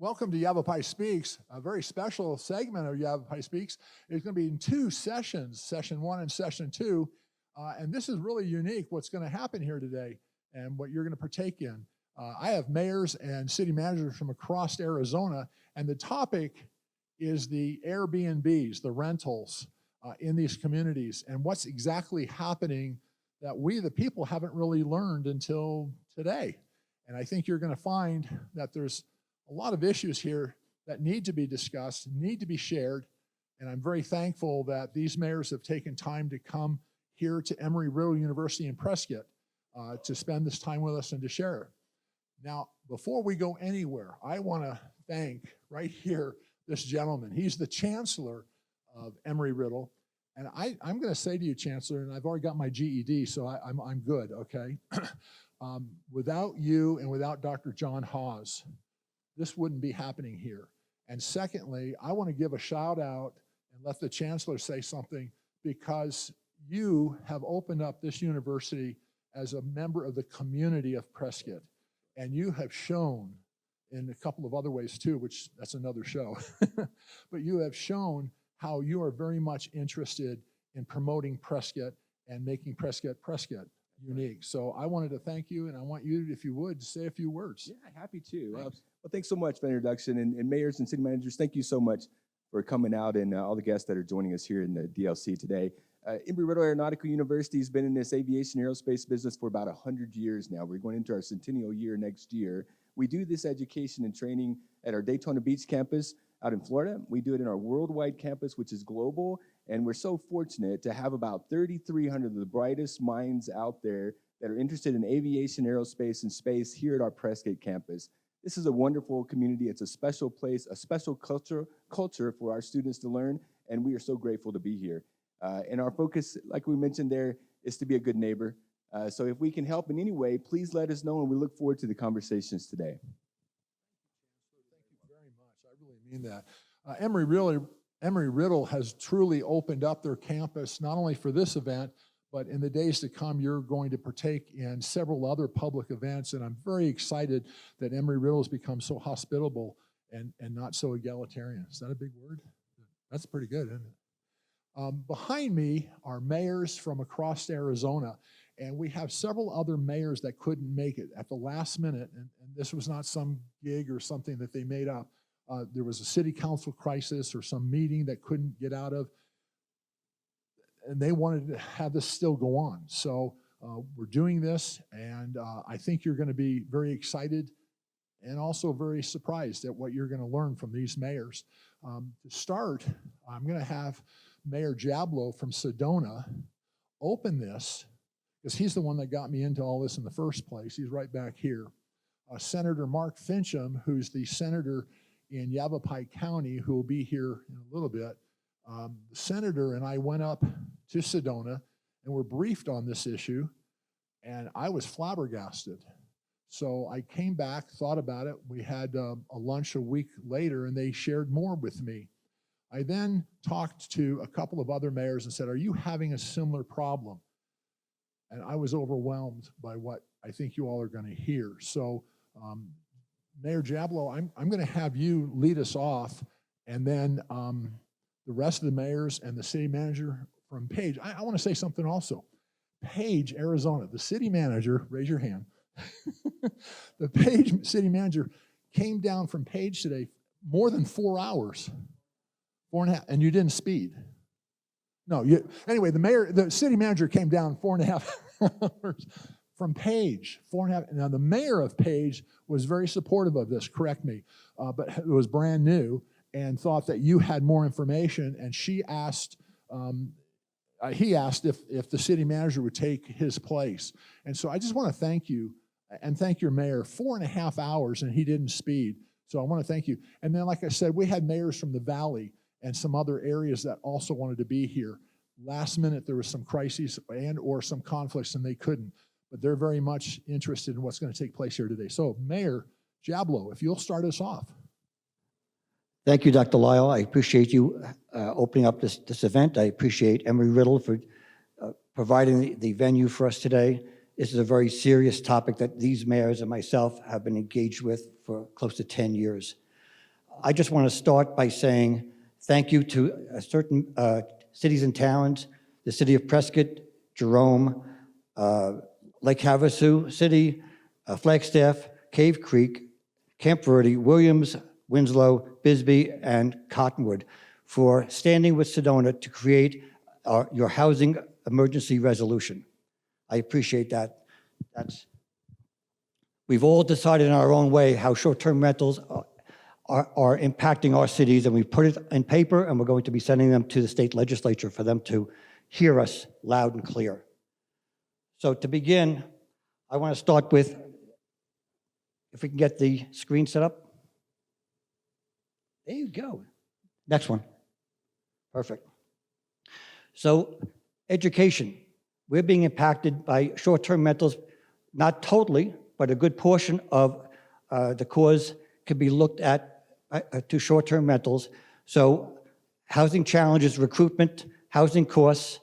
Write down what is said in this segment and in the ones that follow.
Welcome to Yavapai Speaks, a very special segment of Yavapai Speaks. It's going to be in two sessions, session 1 and session 2. And this is really unique what's going to happen here today and what you're going to partake in. I have mayors and city managers from across Arizona, and the topic is the Airbnbs, the rentals in these communities, and what's exactly happening that we, the people, haven't really learned until today. And I think you're going to find that there's a lot of issues here that need to be discussed, need to be shared, and I'm very thankful that these mayors have taken time to come here to Embry-Riddle University in Prescott to spend this time with us and to share it. Now, before we go anywhere, I want to thank right here this gentleman. He's the chancellor of Embry-Riddle, and I'm going to say to you, Chancellor, and I've already got my GED, so I'm good, okay? Without you and without Dr. John Hawes, this wouldn't be happening here. And secondly, I want to give a shout out and let the chancellor say something, because you have opened up this university as a member of the community of Prescott. And you have shown in a couple of other ways too, which that's another show, but you have shown how you are very much interested in promoting Prescott and making Prescott unique. So I wanted to thank you, and I want you, if you would, say a few words. Yeah, happy to. Well, thanks so much for the introduction. And mayors and city managers, thank you so much for coming out, and all the guests that are joining us here in the DLC today. Embry-Riddle Aeronautical University has been in this aviation aerospace business for about 100 years now. We're going into our centennial year next year. We do this education and training at our Daytona Beach campus out in Florida. We do it in our worldwide campus, which is global. And we're so fortunate to have about 3,300 of the brightest minds out there that are interested in aviation, aerospace, and space here at our Prescott campus. This is a wonderful community. It's a special place, a special culture for our students to learn, and we are so grateful to be here. And our focus, like we mentioned there, is to be a good neighbor. So if we can help in any way, please let us know, and we look forward to the conversations today. Thank you very much. I really mean that. Embry-Riddle has truly opened up their campus, not only for this event, but in the days to come, you're going to partake in several other public events, and I'm very excited that Embry-Riddle has become so hospitable and not so egalitarian. Is that a big word? That's pretty good, isn't it? Behind me are mayors from across Arizona, and we have several other mayors that couldn't make it at the last minute, and this was not some gig or something that they made up. There was a city council crisis or some meeting that couldn't get out of, and they wanted to have this still go on. So we're doing this, and I think you're going to be very excited and also very surprised at what you're going to learn from these mayors. To start, I'm going to have Mayor Jablow from Sedona open this, because he's the one that got me into all this in the first place. He's right back here. Senator Mark Fincham, who's the senator in Yavapai County, who will be here in a little bit. The senator and I went up to Sedona and were briefed on this issue, and I was flabbergasted. So I came back, thought about it. We had a lunch a week later, and they shared more with me. I then talked to a couple of other mayors and said, are you having a similar problem? And I was overwhelmed by what I think you all are going to hear. So Mayor Jablow, I'm going to have you lead us off, and then the rest of the mayors and the city manager from Page. I want to say something also. Page, Arizona, the city manager, raise your hand. The Page city manager came down from Page today more than 4 hours, 4.5, and you didn't speed. No, anyway, the city manager came down 4.5 hours from Page, 4.5. Now the mayor of Page was very supportive of this, correct me, but it was brand new and thought that you had more information, and he asked if the city manager would take his place. And so I just want to thank you and thank your mayor. 4.5 hours and he didn't speed. So I want to thank you. And then, like I said, we had mayors from the Valley and some other areas that also wanted to be here. Last minute, there was some crises and or some conflicts and they couldn't, but they're very much interested in what's going to take place here today. So Mayor Jablow, if you'll start us off. Thank you, Dr. Lyle. I appreciate you opening up this event. I appreciate Embry-Riddle for providing the venue for us today. This is a very serious topic that these mayors and myself have been engaged with for close to 10 years. I just want to start by saying thank you to certain cities and towns, the city of Prescott, Jerome, Lake Havasu City, Flagstaff, Cave Creek, Camp Verde, Williams, Winslow, Bisbee, and Cottonwood for standing with Sedona to create your housing emergency resolution. I appreciate that. We've all decided in our own way how short-term rentals are impacting our cities, and we put it in paper, and we're going to be sending them to the state legislature for them to hear us loud and clear. So to begin, I want to start with, if we can get the screen set up. There you go. Next one. Perfect. So education. We're being impacted by short-term rentals, not totally, but a good portion of the cause could be looked at to short-term rentals. So housing challenges, recruitment, housing costs,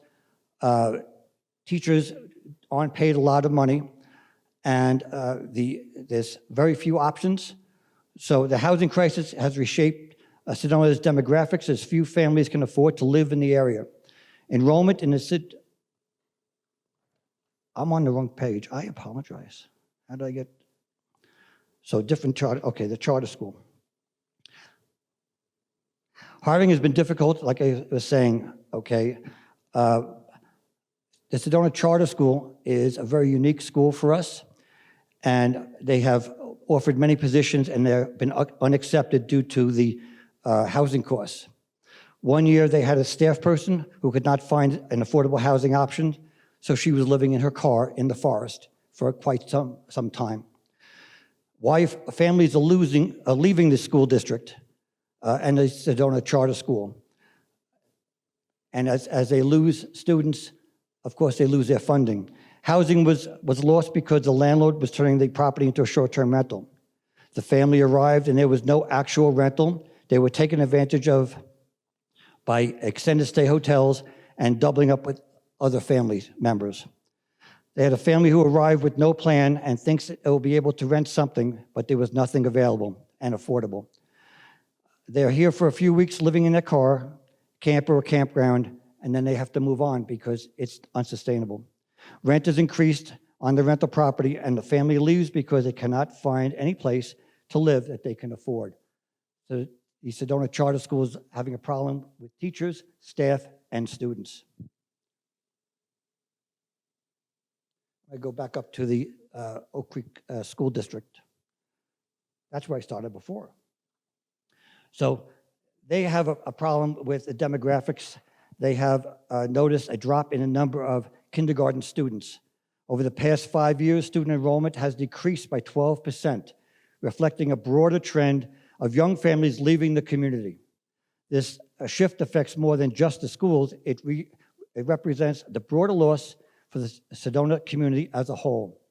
teachers aren't paid a lot of money, and there's very few options. So the housing crisis has reshaped Sedona's demographics, as few families can afford to live in the area. Enrollment in the city. I'm on the wrong page. I apologize. How did I get? So different charter. Okay, the charter school. Hiring has been difficult, like I was saying. Okay, the Sedona Charter School is a very unique school for us, and they have offered many positions, and they've been unaccepted due to the housing costs. One year, they had a staff person who could not find an affordable housing option, so she was living in her car in the forest for quite some time. Why families are leaving the school district and the Sedona Charter School. And as they lose students, of course, they lose their funding. Housing was lost because the landlord was turning the property into a short-term rental. The family arrived and there was no actual rental. They were taken advantage of by extended stay hotels and doubling up with other family members. They had a family who arrived with no plan and thinks it will be able to rent something, but there was nothing available and affordable. They're here for a few weeks living in their car, camper or campground, and then they have to move on because it's unsustainable. Rent is increased on the rental property, and the family leaves because they cannot find any place to live that they can afford. So the Sedona Charter School is having a problem with teachers, staff, and students. I go back up to the Oak Creek School District. That's where I started before. So they have a problem with the demographics. They have noticed a drop in the number of kindergarten students. Over the past 5 years, student enrollment has decreased by 12%, reflecting a broader trend of young families leaving the community. This shift affects more than just the schools. It represents the broader loss for the Sedona community as a whole.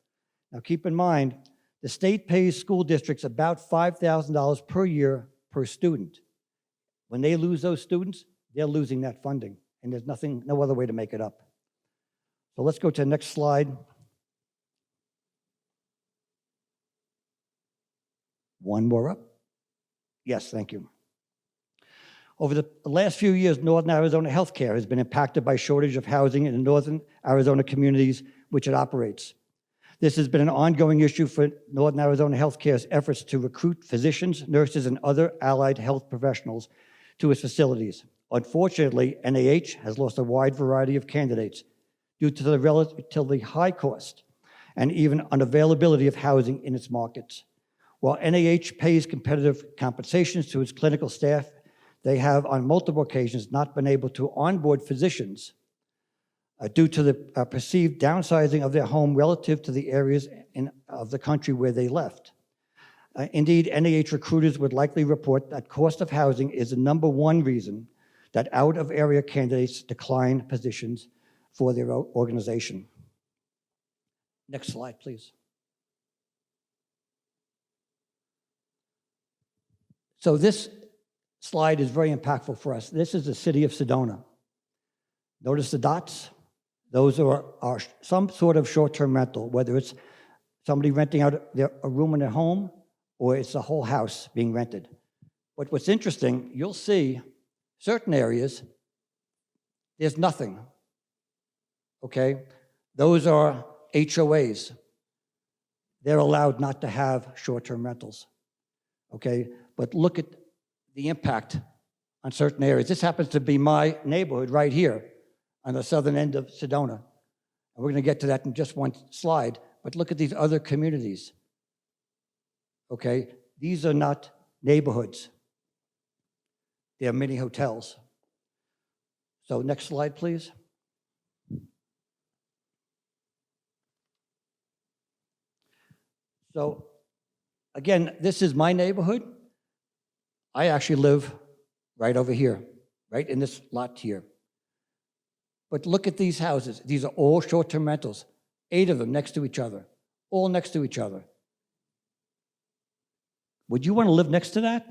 Now keep in mind, the state pays school districts about $5,000 per year per student. When they lose those students, they're losing that funding, and there's no other way to make it up. So let's go to the next slide. One more up. Yes, thank you. Over the last few years, Northern Arizona healthcare has been impacted by shortage of housing in the Northern Arizona communities which it operates. This has been an ongoing issue for Northern Arizona Healthcare's efforts to recruit physicians, nurses, and other allied health professionals to its facilities. Unfortunately, NAH has lost a wide variety of candidates due to the relatively high cost and even unavailability of housing in its markets. While NAH pays competitive compensations to its clinical staff, they have on multiple occasions not been able to onboard physicians due to the perceived downsizing of their home relative to the areas of the country where they left. Indeed, NAH recruiters would likely report that cost of housing is the #1 reason that out-of-area candidates decline positions for their organization. Next slide, please. So this slide is very impactful for us. This is the city of Sedona. Notice the dots? Those are some sort of short-term rental, whether it's somebody renting out a room in their home or it's a whole house being rented. But what's interesting, you'll see certain areas, there's nothing, okay? Those are HOAs. They're allowed not to have short-term rentals, okay? But look at the impact on certain areas. This happens to be my neighborhood right here on the southern end of Sedona. And we're going to get to that in just one slide, but look at these other communities, okay? These are not neighborhoods. They're mini hotels. So next slide, please. So again, this is my neighborhood. I actually live right over here, right in this lot here. But look at these houses. These are all short-term rentals, 8 of them next to each other, all next to each other. Would you want to live next to that?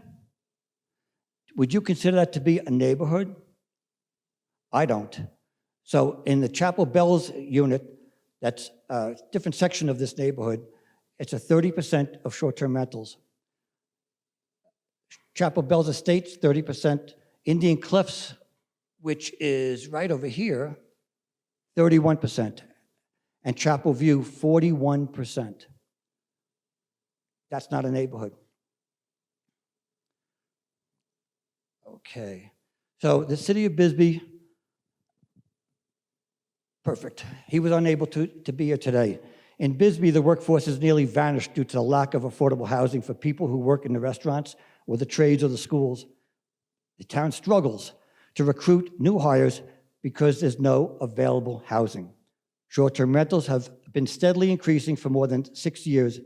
Would you consider that to be a neighborhood? I don't. So in the Chapel Bells unit, that's a different section of this neighborhood, it's a 30% of short-term rentals. Chapel Bells Estates, 30%. Indian Cliffs, which is right over here, 31%. And Chapel View, 41%. That's not a neighborhood. Okay. So the city of Bisbee, perfect. He was unable to be here today. In Bisbee, the workforce has nearly vanished due to the lack of affordable housing for people who work in the restaurants or the trades or the schools. The town struggles to recruit new hires because there's no available housing. Short-term rentals have been steadily increasing for more than 6 years,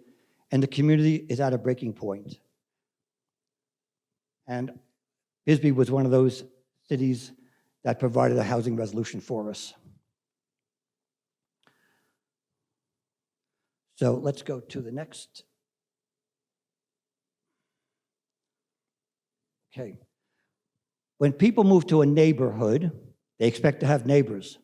and the community is at a breaking point. And Bisbee was one of those cities that provided a housing resolution for us. So let's go to the next. Okay. When people move to a neighborhood, they expect to have neighbors.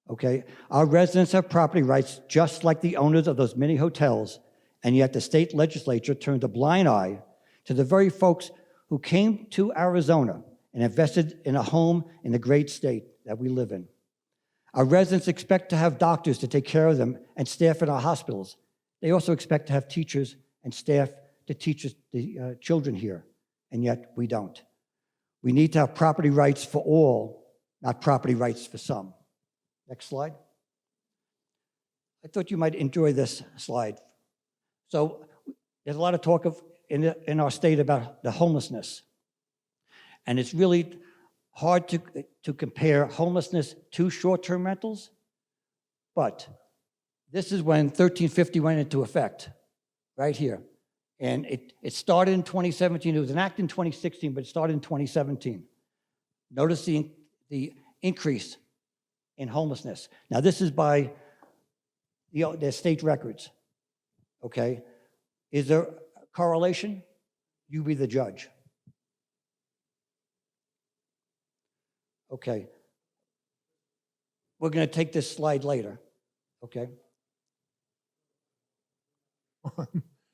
Okay? Our residents have property rights just like the owners of those mini hotels, and yet the state legislature turned a blind eye to the very folks who came to Arizona and invested in a home in the great state that we live in. Our residents expect to have doctors to take care of them and staff in our hospitals. They also expect to have teachers and staff to teach the children here, and yet we don't. We need to have property rights for all, not property rights for some. Next slide. I thought you might enjoy this slide. So there's a lot of talk in our state about the homelessness. And it's really hard to compare homelessness to short-term rentals, but this is when 1350 went into effect, right here. And it started in 2017. It was enacted in 2016, but it started in 2017. Notice the increase in homelessness. Now, this is by the state records, okay? Is there a correlation? You be the judge. Okay. We're going to take this slide later, okay?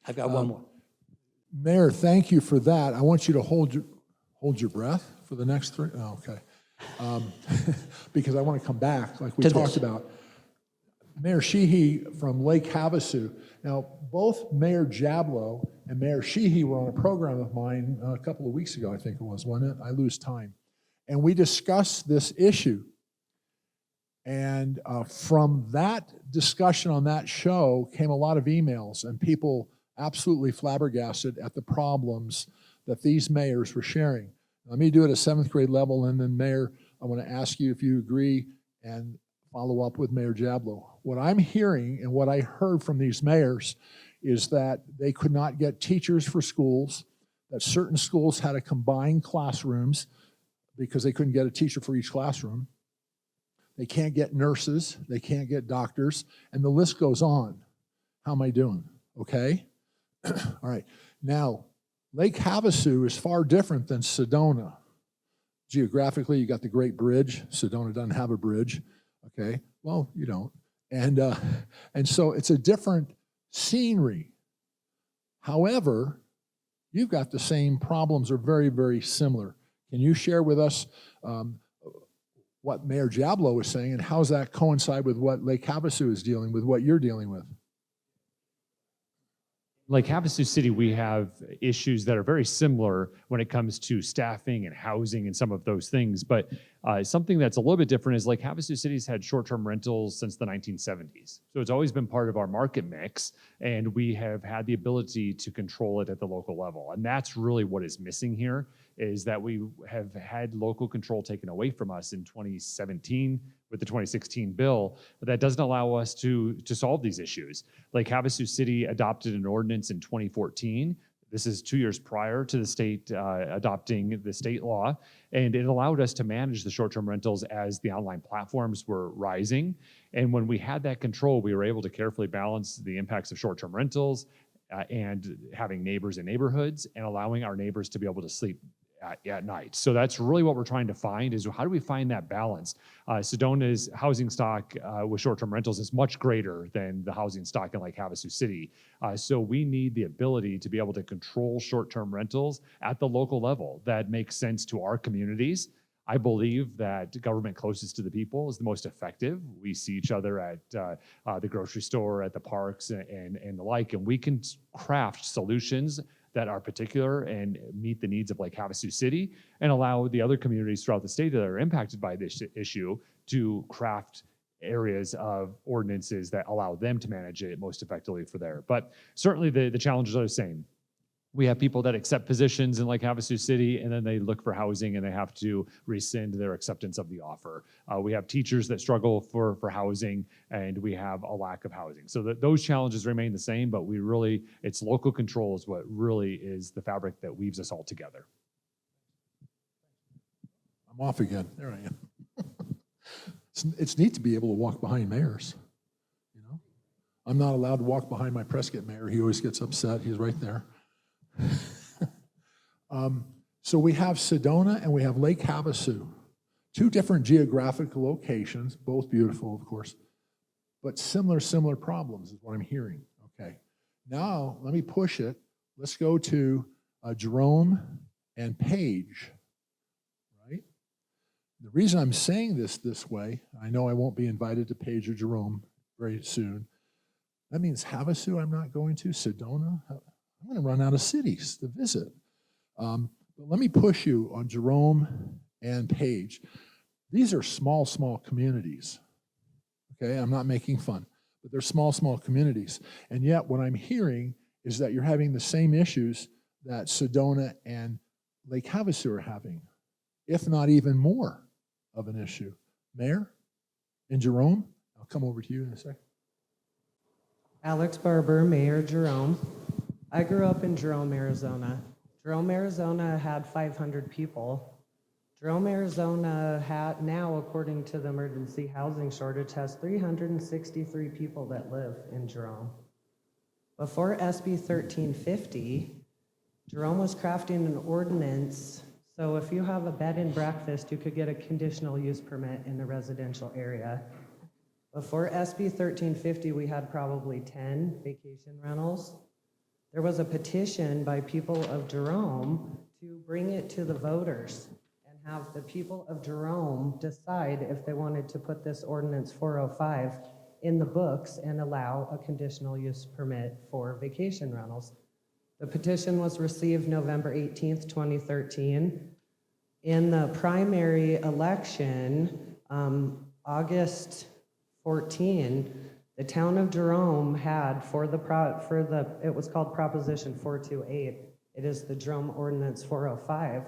I've got one more. Mayor, thank you for that. I want you to hold your breath for the next 3. Oh, okay. Because I want to come back, like we To talked this. about. Mayor Sheehy from Lake Havasu. Now, both Mayor Jablow and Mayor Sheehy were on a program of mine a couple of weeks ago, I think it was, wasn't it? I lose time. And we discussed this issue. And from that discussion on that show came a lot of emails and people absolutely flabbergasted at the problems that these mayors were sharing. Let me do it at 7th grade level, and then Mayor, I want to ask you if you agree and follow up with Mayor Jablow. What I'm hearing and what I heard from these mayors is that they could not get teachers for schools, that certain schools had to combine classrooms because they couldn't get a teacher for each classroom. They can't get nurses, they can't get doctors, and the list goes on. How am I doing? Okay? All right. Now, Lake Havasu is far different than Sedona. Geographically, you got the Great Bridge. Sedona doesn't have a bridge. Okay? Well, you don't. And so it's a different scenery. However, you've got the same problems or very, very similar. Can you share with us what Mayor Diablo was saying, and how's that coincide with what Lake Havasu is dealing with, what you're dealing with? Like Havasu City, we have issues that are very similar when it comes to staffing and housing and some of those things. But something that's a little bit different is like Havasu City's had short-term rentals since the 1970s. So it's always been part of our market mix, and we have had the ability to control it at the local level. And that's really what is missing here, is that we have had local control taken away from us in 2017 with the 2016 bill, but that doesn't allow us to solve these issues. Like Havasu City adopted an ordinance in 2014. This is 2 years prior to the state adopting the state law, and it allowed us to manage the short-term rentals as the online platforms were rising. And when we had that control, we were able to carefully balance the impacts of short-term rentals and having neighbors in neighborhoods and allowing our neighbors to be able to sleep at night. So that's really what we're trying to find, is how do we find that balance? Sedona's housing stock with short-term rentals is much greater than the housing stock in Lake Havasu City. So we need the ability to be able to control short-term rentals at the local level that makes sense to our communities. I believe that government closest to the people is the most effective. We see each other at the grocery store, at the parks, and the like, and we can craft solutions that are particular and meet the needs of Lake Havasu City, and allow the other communities throughout the state that are impacted by this issue to craft areas of ordinances that allow them to manage it most effectively for there. But certainly the challenges are the same. We have people that accept positions in Lake Havasu City, and then they look for housing and they have to rescind their acceptance of the offer. We have teachers that struggle for housing, and we have a lack of housing. So those challenges remain the same, but it's local control is what really is the fabric that weaves us all together. I'm off again. There I am. It's neat to be able to walk behind mayors. You know, I'm not allowed to walk behind my Prescott mayor. He always gets upset. He's right there. So we have Sedona and we have Lake Havasu, two different geographical locations, both beautiful, of course, but similar problems is what I'm hearing. Okay, now let me push it. Let's go to Jerome and Page, right? The reason I'm saying this way, I know I won't be invited to Page or Jerome very soon. That means Havasu I'm not going to, Sedona, I'm going to run out of cities to visit. But let me push you on Jerome and Page. These are small communities. Okay, I'm not making fun, but they're small communities. And yet what I'm hearing is that you're having the same issues that Sedona and Lake Havasu are having, if not even more of an issue. Mayor and Jerome, I'll come over to you in a second. Alex Barber, Mayor Jerome. I grew up in Jerome, Arizona. Jerome, Arizona had 500 people. Jerome, Arizona now, according to the emergency housing shortage, has 363 people that live in Jerome. Before SB 1350, Jerome was crafting an ordinance, so if you have a bed and breakfast, you could get a conditional use permit in the residential area. Before SB 1350, we had probably 10 vacation rentals. There was a petition by people of Jerome to bring it to the voters and have the people of Jerome decide if they wanted to put this ordinance 405 in the books and allow a conditional use permit for vacation rentals. The petition was received November 18th, 2013. In the primary election, August 14, the town of Jerome had it was called Proposition 428. It is the Jerome Ordinance 405.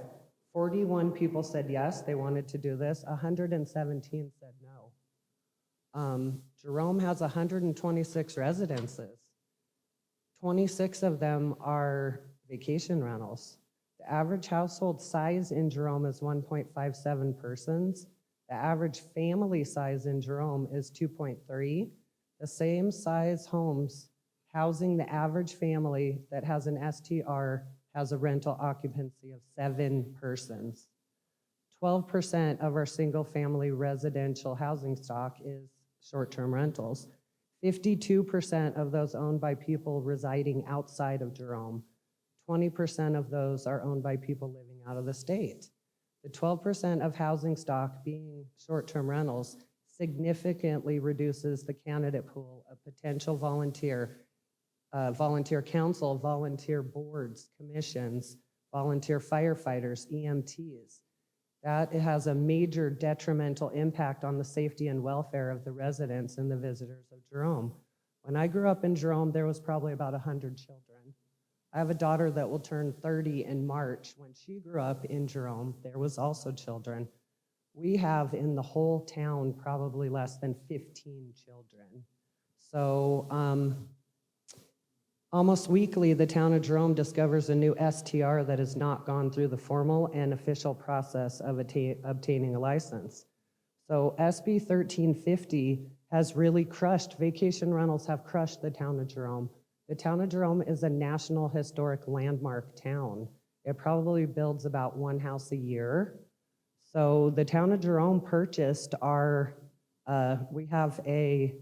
41 people said yes, they wanted to do this. 117 said no. Jerome has 126 residences. 26 of them are vacation rentals. The average household size in Jerome is 1.57 persons. The average family size in Jerome is 2.3. The same size homes housing the average family that has an STR has a rental occupancy of 7 persons. 12% of our single family residential housing stock is short-term rentals. 52% of those owned by people residing outside of Jerome. 20% of those are owned by people living out of the state. The 12% of housing stock being short-term rentals significantly reduces the candidate pool of potential volunteer council, volunteer boards, commissions, volunteer firefighters, EMTs. That it has a major detrimental impact on the safety and welfare of the residents and the visitors of Jerome. When I grew up in Jerome, there was probably about 100 children. I have a daughter that will turn 30 in March. When she grew up in Jerome, there was also children. We have in the whole town probably less than 15 children. So almost weekly, the town of Jerome discovers a new STR that has not gone through the formal and official process of obtaining a license. So SB 1350 has really crushed, vacation rentals have crushed the town of Jerome. The town of Jerome is a National Historic Landmark town. It probably builds about one house a year. So the town of Jerome purchased we have a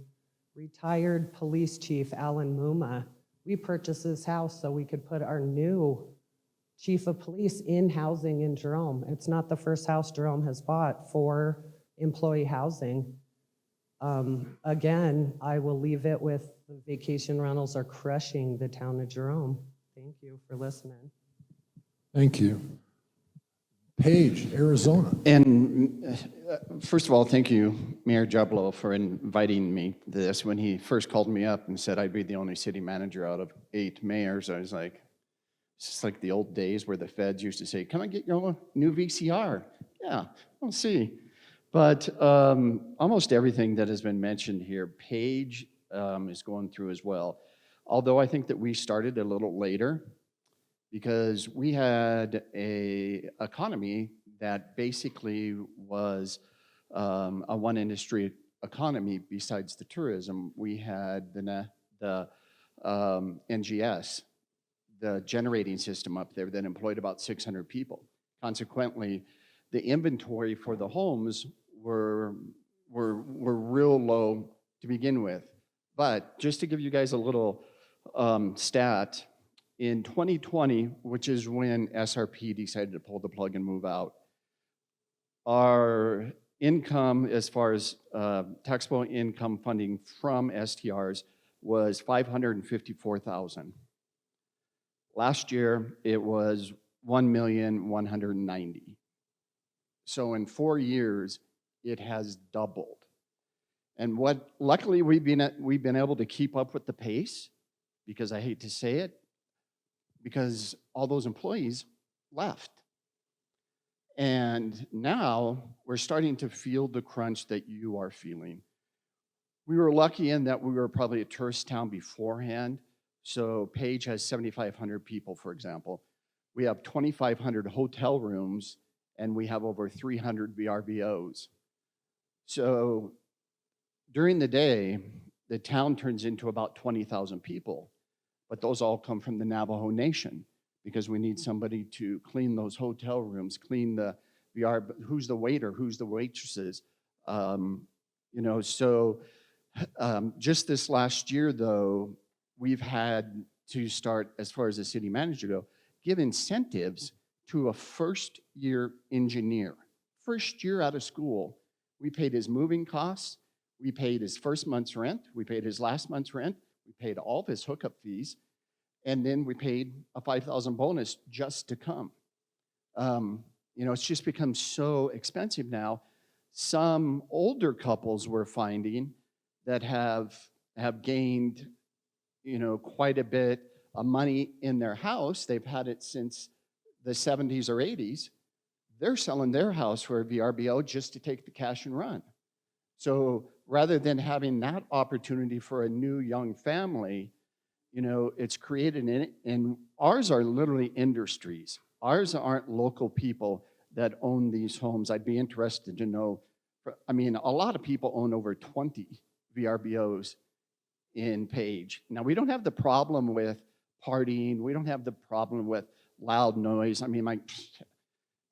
retired police chief, Alan Muma. We purchased his house so we could put our new chief of police in housing in Jerome. It's not the first house Jerome has bought for employee housing. Again, I will leave it with the vacation rentals are crushing the town of Jerome. Thank you for listening. Thank you. Paige, Arizona. And first of all, thank you, Mayor Jablo, for inviting me to this. When he first called me up and said I'd be the only city manager out of 8 mayors, I was like, it's just like the old days where the feds used to say, come and get your new VCR. Yeah, we'll see. But almost everything that has been mentioned here, Paige is going through as well. Although I think that we started a little later, because we had a economy that basically was a one industry economy besides the tourism. We had the NGS, the generating system up there that employed about 600 people. Consequently, the inventory for the homes were real low to begin with. But just to give you guys a little stat, in 2020, which is when SRP decided to pull the plug and move out, our income as far as taxable income funding from STRs was $554,000. Last year, it was $1,190,000. So in 4 years, it has doubled. And what luckily we've been able to keep up with the pace, because I hate to say it, because all those employees left. And now we're starting to feel the crunch that you are feeling. We were lucky in that we were probably a tourist town beforehand. So Page has 7,500 people, for example. We have 2,500 hotel rooms, and we have over 300 VRBOs. So during the day, the town turns into about 20,000 people. But those all come from the Navajo Nation, because we need somebody to clean those hotel rooms, clean the VR, who's the waiter, who's the waitresses. So just this last year, though, we've had to start, as far as the city manager go, give incentives to a first-year engineer. First year out of school, we paid his moving costs, we paid his first month's rent, we paid his last month's rent, we paid all of his hookup fees, and then we paid a $5,000 bonus just to come. It's just become so expensive now. Some older couples we're finding that have gained, quite a bit of money in their house. They've had it since the 70s or 80s. They're selling their house for a VRBO just to take the cash and run. So rather than having that opportunity for a new young family, it's created in it, and ours are literally industries. Ours aren't local people that own these homes. I'd be interested to know, a lot of people own over 20 VRBOs in Page. Now, we don't have the problem with partying. We don't have the problem with loud noise.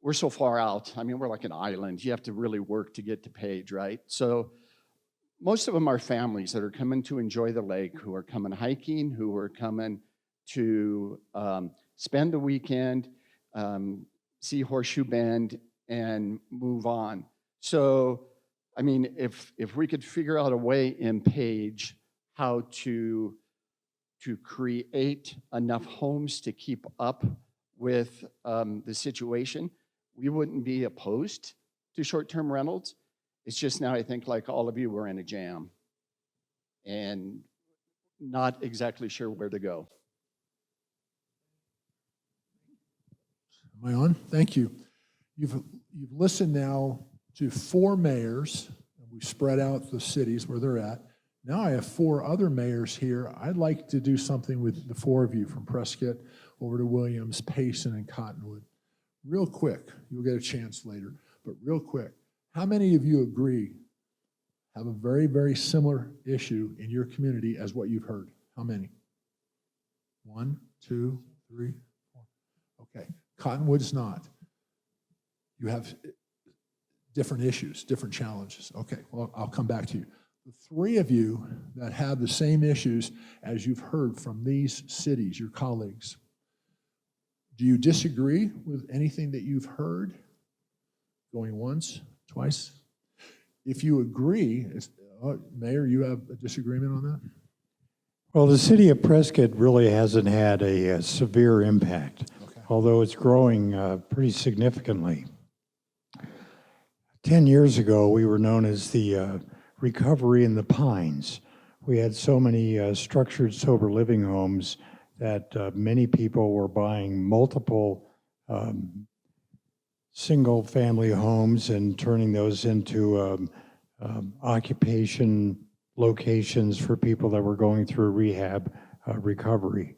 We're so far out. We're like an island. You have to really work to get to Page, right? So most of them are families that are coming to enjoy the lake, who are coming hiking, who are coming to spend the weekend, see Horseshoe Bend, and move on. So, I mean, if we could figure out a way in Page how to create enough homes to keep up with the situation, we wouldn't be opposed to short-term rentals. It's just now I think, like all of you, we're in a jam and not exactly sure where to go. Am I on? Thank you. You've listened now to 4 mayors, and we've spread out the cities where they're at. Now I have 4 other mayors here. I'd like to do something with the 4 of you, from Prescott over to Williams, Payson, and Cottonwood. Real quick, you'll get a chance later, but real quick, how many of you agree have a very, very similar issue in your community as what you've heard? How many? 1, 2, 3, 4. Okay, Cottonwood's not. You have different issues, different challenges. Okay, well, I'll come back to you. The 3 of you that have the same issues as you've heard from these cities, your colleagues, do you disagree with anything that you've heard? Going once, twice? If you agree, Mayor, you have a disagreement on that? Well, the city of Prescott really hasn't had a severe impact, Okay. although it's growing pretty significantly. 10 years ago, we were known as the Recovery in the Pines. We had so many structured sober living homes that many people were buying multiple single-family homes and turning those into occupation locations for people that were going through rehab recovery.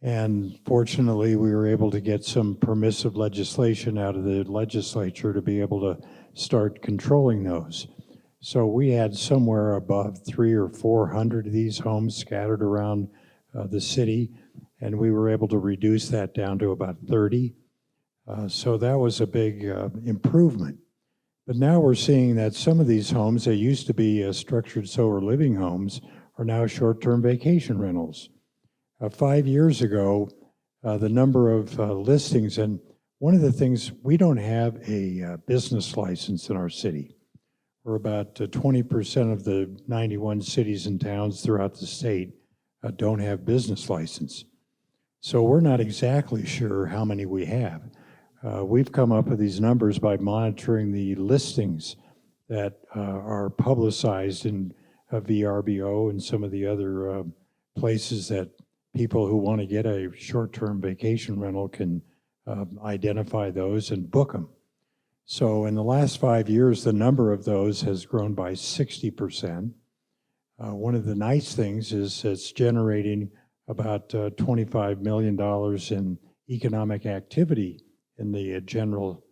And fortunately, we were able to get some permissive legislation out of the legislature to be able to start controlling those. So we had somewhere above 300 or 400 of these homes scattered around the city, and we were able to reduce that down to about 30. So that was a big improvement. But now we're seeing that some of these homes that used to be structured sober living homes are now short-term vacation rentals. 5 years ago, the number of listings, and one of the things, we don't have a business license in our city. We're about 20% of the 91 cities and towns throughout the state don't have business license. So we're not exactly sure how many we have. We've come up with these numbers by monitoring the listings that are publicized in VRBO and some of the other places that people who want to get a short-term vacation rental can identify those and book them. So in the last 5 years, the number of those has grown by 60%. One of the nice things is it's generating about $25 million in economic activity in the general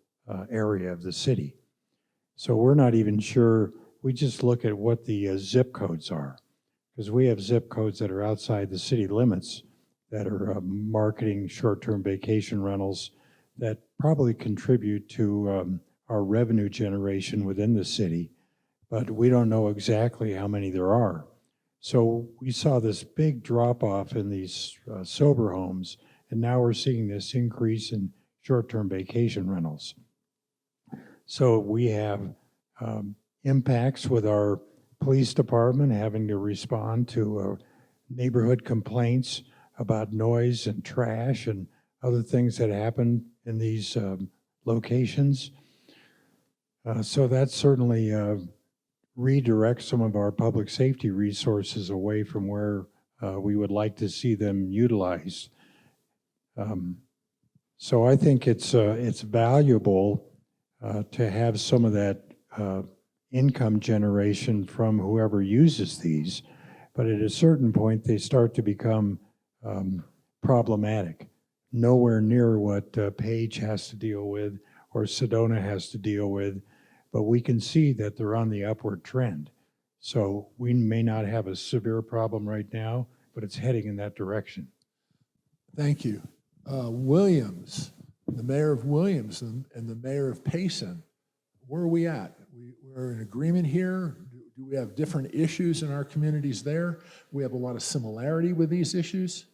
area of the city. So we're not even sure, we just look at what the zip codes are, because we have zip codes that are outside the city limits that are marketing short-term vacation rentals that probably contribute to our revenue generation within the city, but we don't know exactly how many there are. So we saw this big drop-off in these sober homes, and now we're seeing this increase in short-term vacation rentals. So we have impacts with our police department having to respond to neighborhood complaints about noise and trash and other things that happen in these locations. So that certainly redirects some of our public safety resources away from where we would like to see them utilized. So I think it's valuable to have some of that income generation from whoever uses these, but at a certain point they start to become problematic. Nowhere near what Page has to deal with or Sedona has to deal with, but we can see that they're on the upward trend. So we may not have a severe problem right now, but it's heading in that direction. Thank you. Williams, the mayor of Williams and the mayor of Payson, where are we at? We're in agreement here? Do we have different issues in our communities there? We have a lot of similarity with these issues?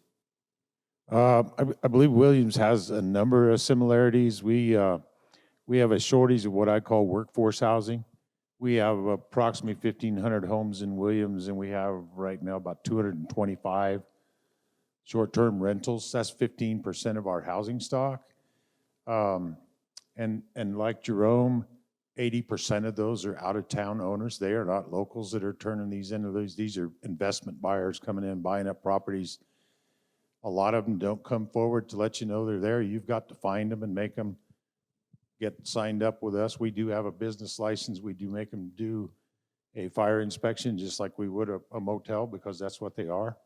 I believe Williams has a number of similarities. We have a shortage of what I call workforce housing. We have approximately 1,500 homes in Williams, and we have right now about 225 short-term rentals. That's 15% of our housing stock. And like Jerome, 80% of those are out-of-town owners. They are not locals that are turning these into these. These are investment buyers coming in, buying up properties. A lot of them don't come forward to let you know they're there. You've got to find them and make them get signed up with us. We do have a business license. We do make them do a fire inspection just like we would a motel, because that's what they are.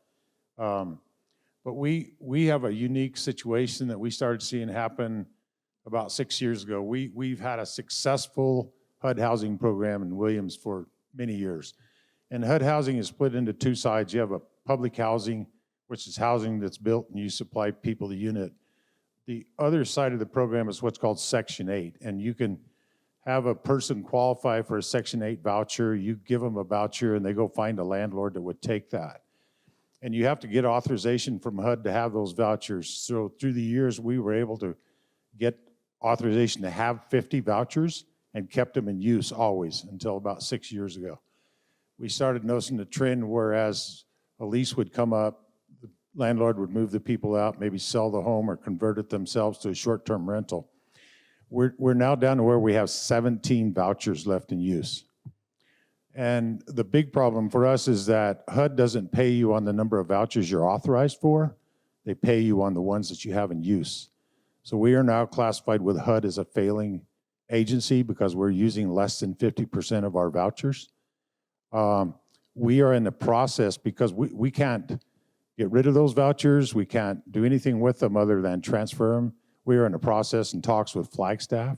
But we have a unique situation that we started seeing happen about 6 years ago. We've had a successful HUD housing program in Williams for many years. And HUD housing is split into two sides. You have a public housing, which is housing that's built and you supply people the unit. The other side of the program is what's called Section 8. And you can have a person qualify for a Section 8 voucher. You give them a voucher and they go find a landlord that would take that. And you have to get authorization from HUD to have those vouchers. So through the years, we were able to get authorization to have 50 vouchers and kept them in use always until about 6 years ago. We started noticing the trend whereas a lease would come up, the landlord would move the people out, maybe sell the home or convert it themselves to a short-term rental. We're now down to where we have 17 vouchers left in use. And the big problem for us is that HUD doesn't pay you on the number of vouchers you're authorized for. They pay you on the ones that you have in use. So we are now classified with HUD as a failing agency because we're using less than 50% of our vouchers. We are in the process because we can't get rid of those vouchers. We can't do anything with them other than transfer them. We are in the process and talks with Flagstaff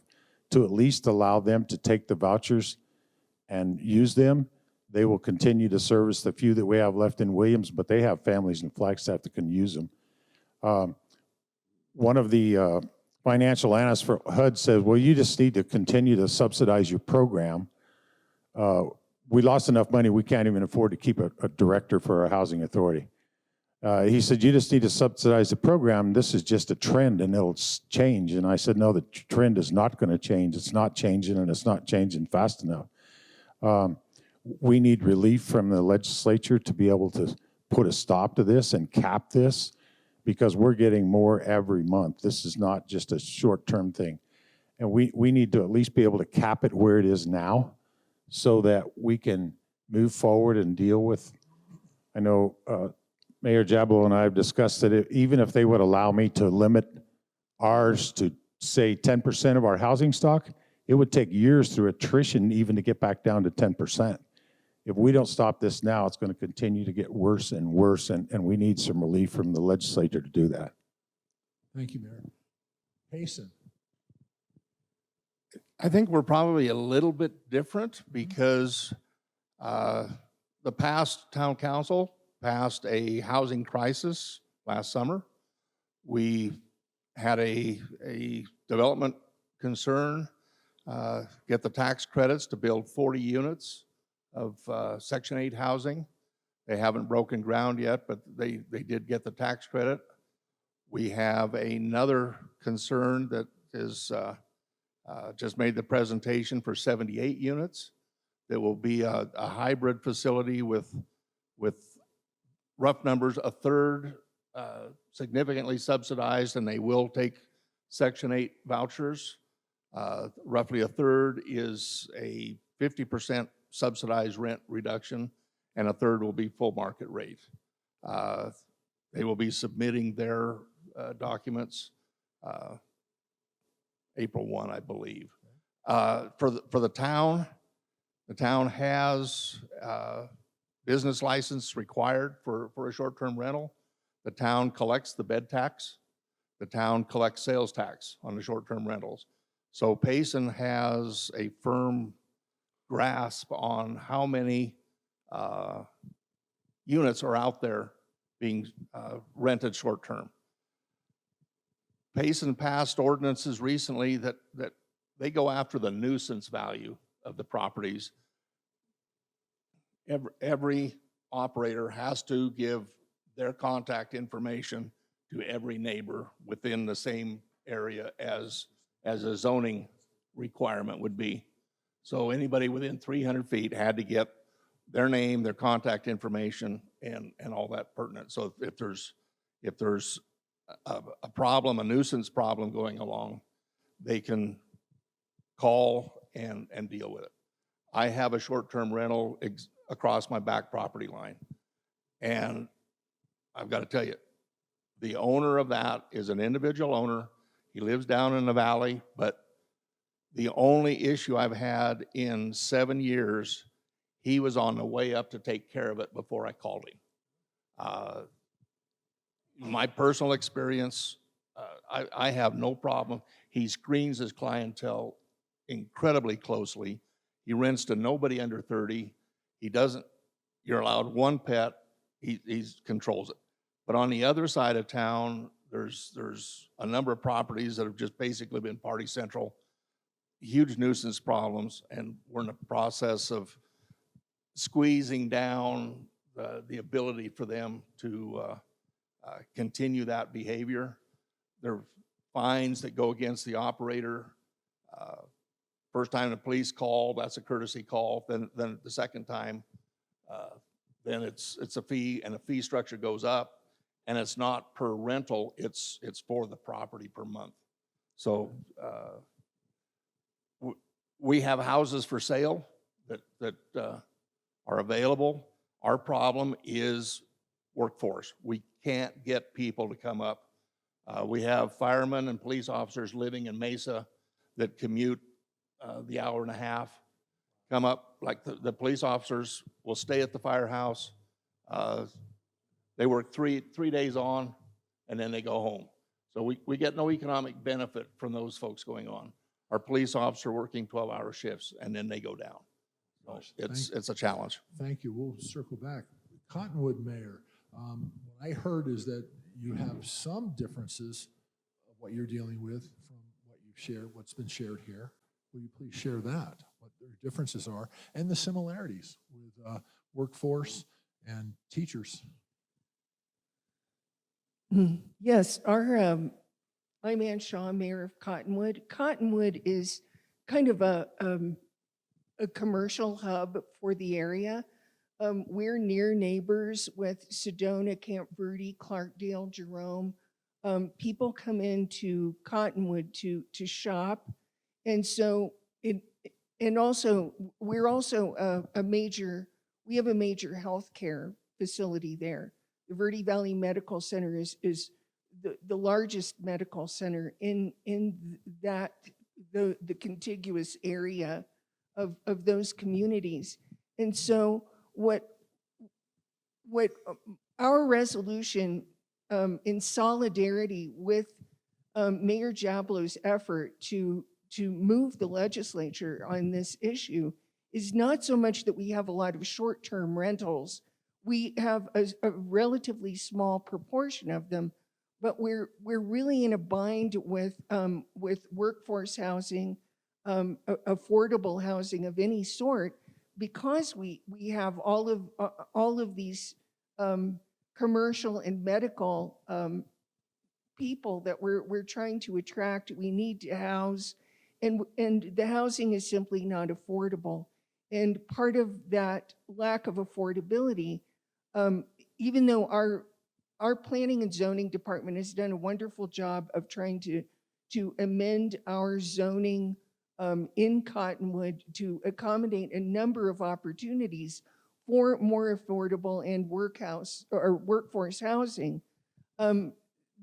to at least allow them to take the vouchers and use them. They will continue to service the few that we have left in Williams, but they have families in Flagstaff that can use them. One of the financial analysts for HUD says, well, you just need to continue to subsidize your program. We lost enough money, we can't even afford to keep a director for our housing authority. He said, you just need to subsidize the program. This is just a trend and it'll change. And I said, no, the trend is not going to change. It's not changing and it's not changing fast enough. We need relief from the legislature to be able to put a stop to this and cap this because we're getting more every month. This is not just a short-term thing. And we need to at least be able to cap it where it is now so that we can move forward and deal with, I know Mayor Jablo and I have discussed that even if they would allow me to limit ours to say 10% of our housing stock, it would take years through attrition even to get back down to 10%. If we don't stop this now, it's going to continue to get worse and worse, and we need some relief from the legislature to do that. Thank you, Mayor. Payson. I think we're probably a little bit different because the past town council passed a housing crisis last summer. We had a development concern, get the tax credits to build 40 units of Section 8 housing. They haven't broken ground yet, but they did get the tax credit. We have another concern that is just made the presentation for 78 units. There will be a hybrid facility with rough numbers, a third significantly subsidized, and they will take Section 8 vouchers. Roughly a third is a 50% subsidized rent reduction, and a third will be full market rate. They will be submitting their documents April 1, I believe. For the town has business license required for a short-term rental. The town collects the bed tax. The town collects sales tax on the short-term rentals. So Payson has a firm grasp on how many units are out there being rented short-term. Payson passed ordinances recently that they go after the nuisance value of the properties. Every operator has to give their contact information to every neighbor within the same area as a zoning requirement would be. So anybody within 300 feet had to get their name, their contact information, and all that pertinent. So if there's a problem, a nuisance problem going along, they can call and deal with it. I have a short-term rental across my back property line. And I've got to tell you, the owner of that is an individual owner. He lives down in the valley, but the only issue I've had in 7 years, he was on the way up to take care of it before I called him. My personal experience, I have no problem. He screens his clientele incredibly closely. He rents to nobody under 30. He doesn't, you're allowed one pet, he controls it. But on the other side of town, there's a number of properties that have just basically been party central, huge nuisance problems, and we're in the process of squeezing down the ability for them to continue that behavior. There are fines that go against the operator. First time the police call, that's a courtesy call. Then the second time, then it's a fee, and the fee structure goes up, and it's not per rental, it's for the property per month. So we have houses for sale that are available. Our problem is workforce. We can't get people to come up. We have firemen and police officers living in Mesa that commute the hour and a half, come up, like the police officers will stay at the firehouse. They work three days on, and then they go home. So we get no economic benefit from those folks going on. Our police officer working 12-hour shifts, and then they go down. So Gosh, it's a challenge. Thank you. We'll circle back. Cottonwood Mayor, what I heard is that you have some differences of what you're dealing with from what you've shared, what's been shared here. Will you please share that, what their differences are, and the similarities with workforce and teachers? Yes, I'm Ann Shaw, Mayor of Cottonwood. Cottonwood is kind of a commercial hub for the area. We're near neighbors with Sedona, Camp Verde, Clarkdale, Jerome. People come into Cottonwood to shop, and so we're also we have a major healthcare facility there. The Verde Valley Medical Center is the largest medical center in that the contiguous area of those communities. And so what our resolution in solidarity with Mayor Jablow's effort to move the legislature on this issue is not so much that we have a lot of short-term rentals. We have a relatively small proportion of them, but we're really in a bind with workforce housing, affordable housing of any sort, because we have all of these commercial and medical people that we're trying to attract. We need to house, and the housing is simply not affordable. And part of that lack of affordability, even though our planning and zoning department has done a wonderful job of trying to amend our zoning in Cottonwood to accommodate a number of opportunities for more affordable and workforce housing,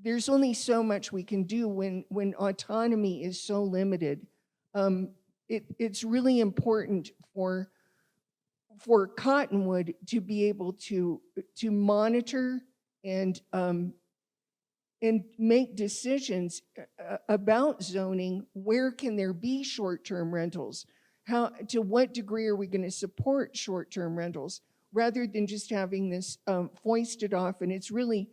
there's only so much we can do when autonomy is so limited. It's really important for Cottonwood to be able to monitor and make decisions about zoning. Where can there be short-term rentals? To what degree are we going to support short-term rentals, rather than just having this foisted off? And it's really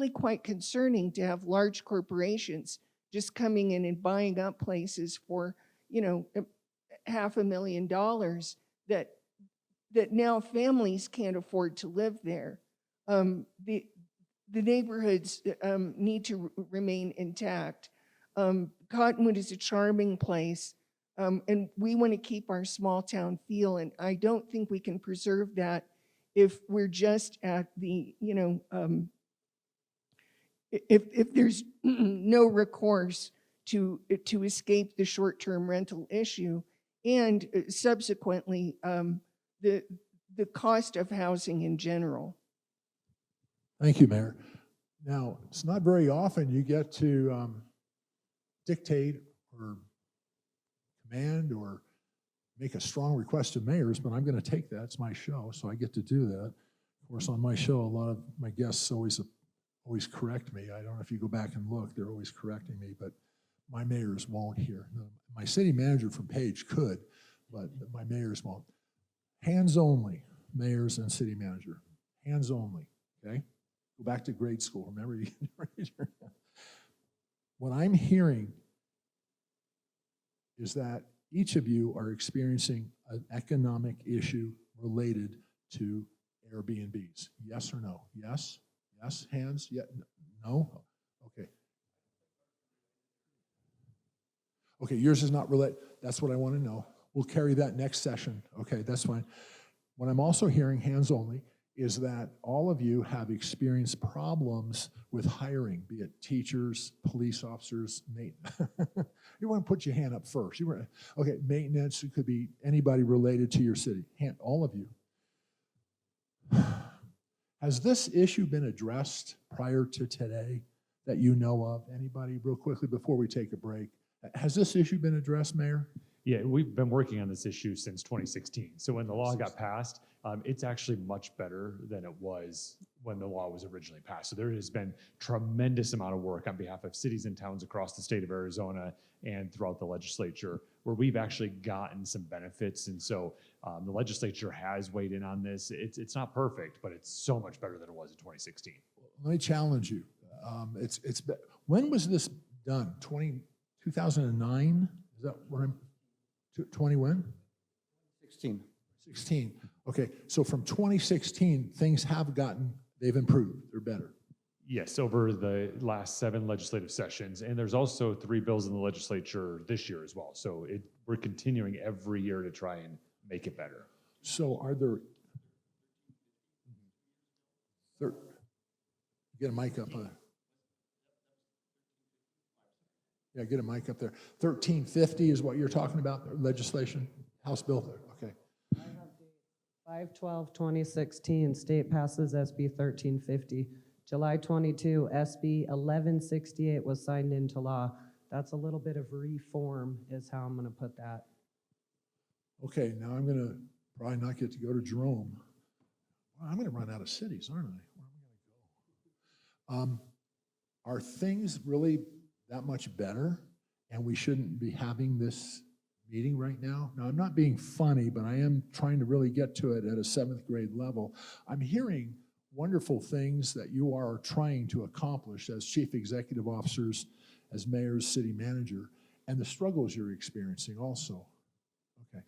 quite concerning to have large corporations just coming in and buying up places for, $500,000 that now families can't afford to live there. the neighborhoods need to remain intact. Cottonwood is a charming place, and we want to keep our small town feel, and I don't think we can preserve that if we're just at the, if there's no recourse to escape the short-term rental issue, and subsequently the cost of housing in general. Thank you, Mayor. Now, it's not very often you get to dictate or command or make a strong request to mayors, but I'm going to take that. It's my show, so I get to do that. Of course, on my show, a lot of my guests always correct me. I don't know if you go back and look, they're always correcting me, but my mayors won't here. My city manager from Page could, but my mayors won't. Hands only, mayors and city manager. Hands only, okay? Go back to grade school, remember? What I'm hearing is that each of you are experiencing an economic issue related to Airbnbs. Yes or no? Yes? Yes? Hands? Yeah? No? Okay. Okay, yours is not related. That's what I want to know. We'll carry that next session. Okay, that's fine. What I'm also hearing, hands only, is that all of you have experienced problems with hiring, be it teachers, police officers, maintenance. You want to put your hand up first. Okay, maintenance, it could be anybody related to your city. All of you. Has this issue been addressed prior to today that you know of? Anybody, real quickly, before we take a break? Has this issue been addressed, Mayor? Yeah, we've been working on this issue since 2016. So when the law got passed, it's actually much better than it was when the law was originally passed. So there has been tremendous amount of work on behalf of cities and towns across the state of Arizona and throughout the legislature where we've actually gotten some benefits. And so the legislature has weighed in on this. It's not perfect, but it's so much better than it was in 2016. Let me challenge you. When was this done? 2009? Is that what I'm, 20 when? 16. 16. Okay, so from 2016, things have they've improved, they're better. Yes, over the last 7 legislative sessions. And there's also 3 bills in the legislature this year as well. So we're continuing every year to try and make it better. So are there, get a mic up. Yeah, get a mic up there. 1350 is what you're talking about, legislation, House bill, okay. 5/12/2016, state passes SB 1350. July 22, SB 1168 was signed into law. That's a little bit of reform is how I'm gonna put that. Okay, now I'm gonna probably not get to go to Jerome. Well, I'm gonna run out of cities, aren't I? Where am I gonna go? Are things really that much better and we shouldn't be having this meeting right now? Now, I'm not being funny, but I am trying to really get to it at a 7th grade level. I'm hearing wonderful things that you are trying to accomplish as chief executive officers, as mayors, city manager, and the struggles you're experiencing also. Okay,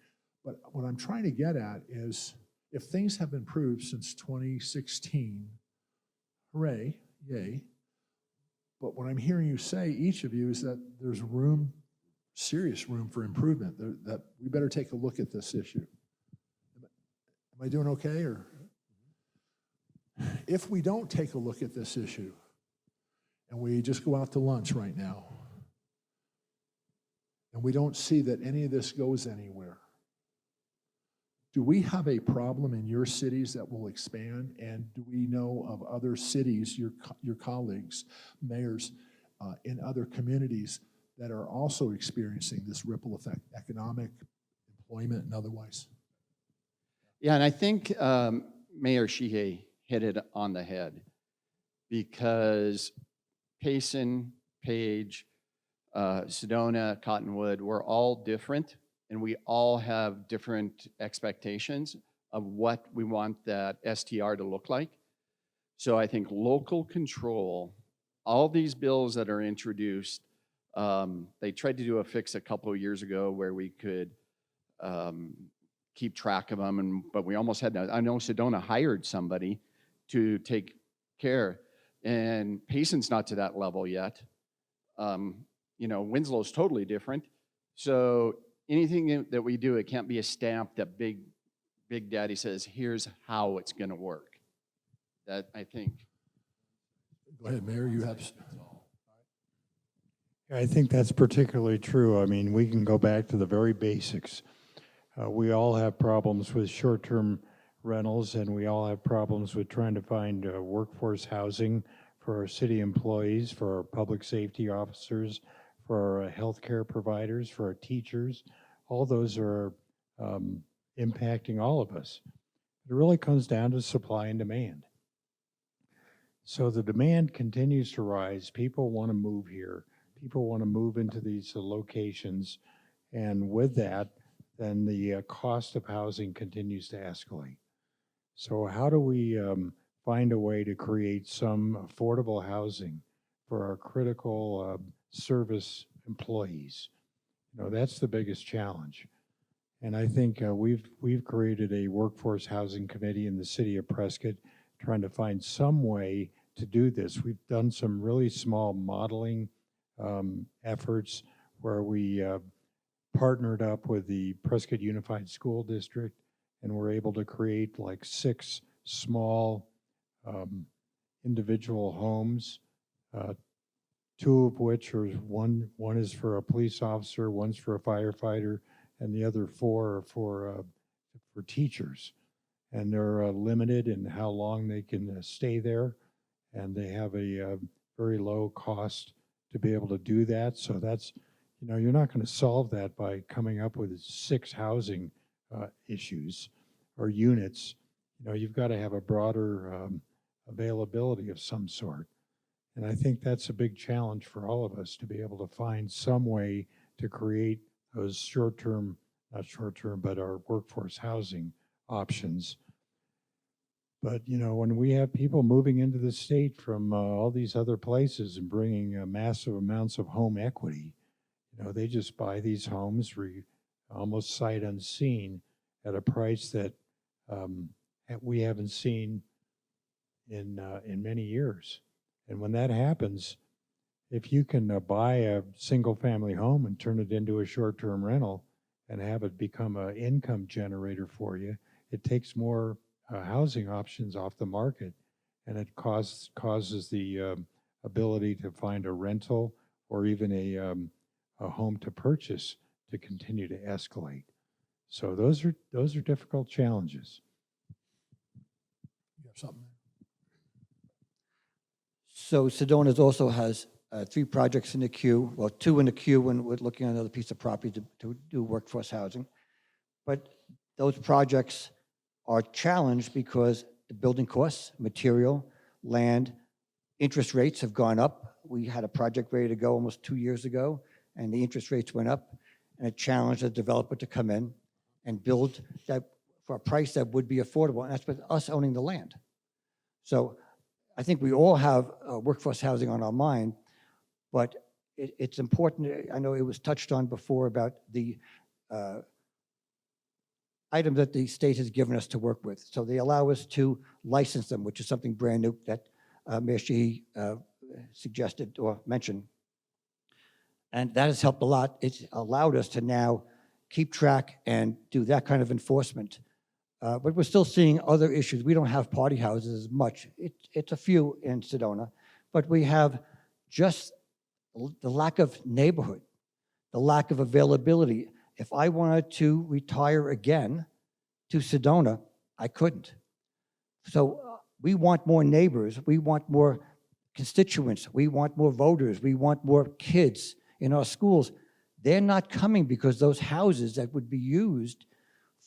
but what I'm trying to get at is if things have improved since 2016, hooray, yay. But what I'm hearing you say, each of you, is that there's room, serious room for improvement, that we better take a look at this issue. Am I doing okay? Or if we don't take a look at this issue and we just go out to lunch right now and we don't see that any of this goes anywhere, do we have a problem in your cities that will expand? And do we know of other cities, your colleagues, mayors in other communities that are also experiencing this ripple effect, economic, employment, and otherwise? Yeah, and I think Mayor Sheehy hit it on the head because Payson, Page, Sedona, Cottonwood, we're all different. And we all have different expectations of what we want that STR to look like. So I think local control, all these bills that are introduced, they tried to do a fix a couple of years ago where we could keep track of them, but we almost had that. I know Sedona hired somebody to take care. And Payson's not to that level yet. Winslow's totally different. So anything that we do, it can't be a stamp that Big Daddy says, here's how it's going to work. That, I think. Go ahead, Mayor, you have. I think that's particularly true. I mean, we can go back to the very basics. We all have problems with short-term rentals, and we all have problems with trying to find workforce housing for our city employees, for our public safety officers, for our healthcare providers, for our teachers. All those are impacting all of us. It really comes down to supply and demand. So the demand continues to rise. People want to move here. People want to move into these locations. And with that, then the cost of housing continues to escalate. So how do we find a way to create some affordable housing for our critical service employees? That's the biggest challenge. And I think we've created a workforce housing committee in the city of Prescott, trying to find some way to do this. We've done some really small modeling efforts where we partnered up with the Prescott Unified School District, and we're able to create like 6 small individual homes, 2 of which are one is for a police officer, one's for a firefighter, and the other 4 are for teachers. And they're limited in how long they can stay there, and they have a very low cost to be able to do that. So that's, you're not going to solve that by coming up with 6 housing issues or units. You've got to have a broader availability of some sort. And I think that's a big challenge for all of us, to be able to find some way to create those not short-term, but our workforce housing options. But, when we have people moving into the state from all these other places and bringing massive amounts of home equity, they just buy these homes almost sight unseen at a price that we haven't seen in many years. And when that happens, if you can buy a single-family home and turn it into a short-term rental and have it become an income generator for you, it takes more housing options off the market, and it causes the ability to find a rental or even a home to purchase to continue to escalate. So those are difficult challenges. You have something? So Sedona also has 3 projects in the queue, well, 2 in the queue, and we're looking at another piece of property to do workforce housing. But those projects are challenged because the building costs, material, land, interest rates have gone up. We had a project ready to go almost 2 years ago, and the interest rates went up, and it challenged the developer to come in and build that for a price that would be affordable, and that's with us owning the land. So I think we all have workforce housing on our mind, but it's important. I know it was touched on before about the item that the state has given us to work with. So they allow us to license them, which is something brand new that Mayor Sheehy suggested or mentioned. And that has helped a lot. It's allowed us to now keep track and do that kind of enforcement. But we're still seeing other issues. We don't have party houses as much. It's a few in Sedona, but we have just the lack of neighborhood, the lack of availability. If I wanted to retire again to Sedona, I couldn't. So we want more neighbors. We want more constituents. We want more voters. We want more kids in our schools. They're not coming because those houses that would be used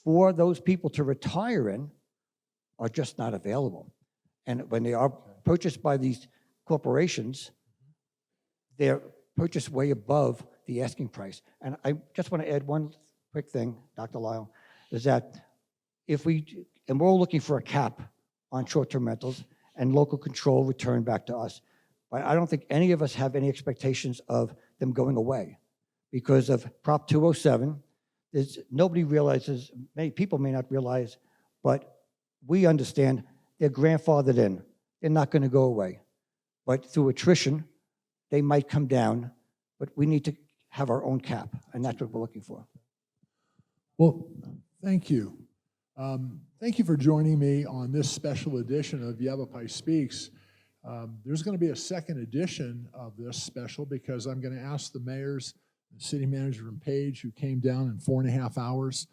for those people to retire in are just not available. And when they are purchased by these corporations, they're purchased way above the asking price. And I just want to add one quick thing, Dr. Lyle, is that and we're all looking for a cap on short-term rentals and local control return back to us. But I don't think any of us have any expectations of them going away because of Prop 207. Nobody realizes, many people may not realize, but we understand they're grandfathered in. They're not going to go away. but through attrition, they might come down, but we need to have our own cap, and that's what we're looking for. Well, thank you. Thank you for joining me on this special edition of Yavapai Speaks. There's going to be a second edition of this special because I'm going to ask the mayors, the city manager and Page, who came down in 4.5 hours.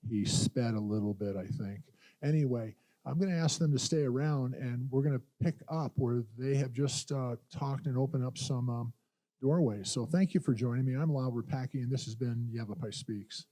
He sped a little bit, I think. Anyway, I'm going to ask them to stay around, and we're going to pick up where they have just talked and opened up some doorways. So thank you for joining me. I'm Lyle Rapaki, and this has been Yavapai Speaks.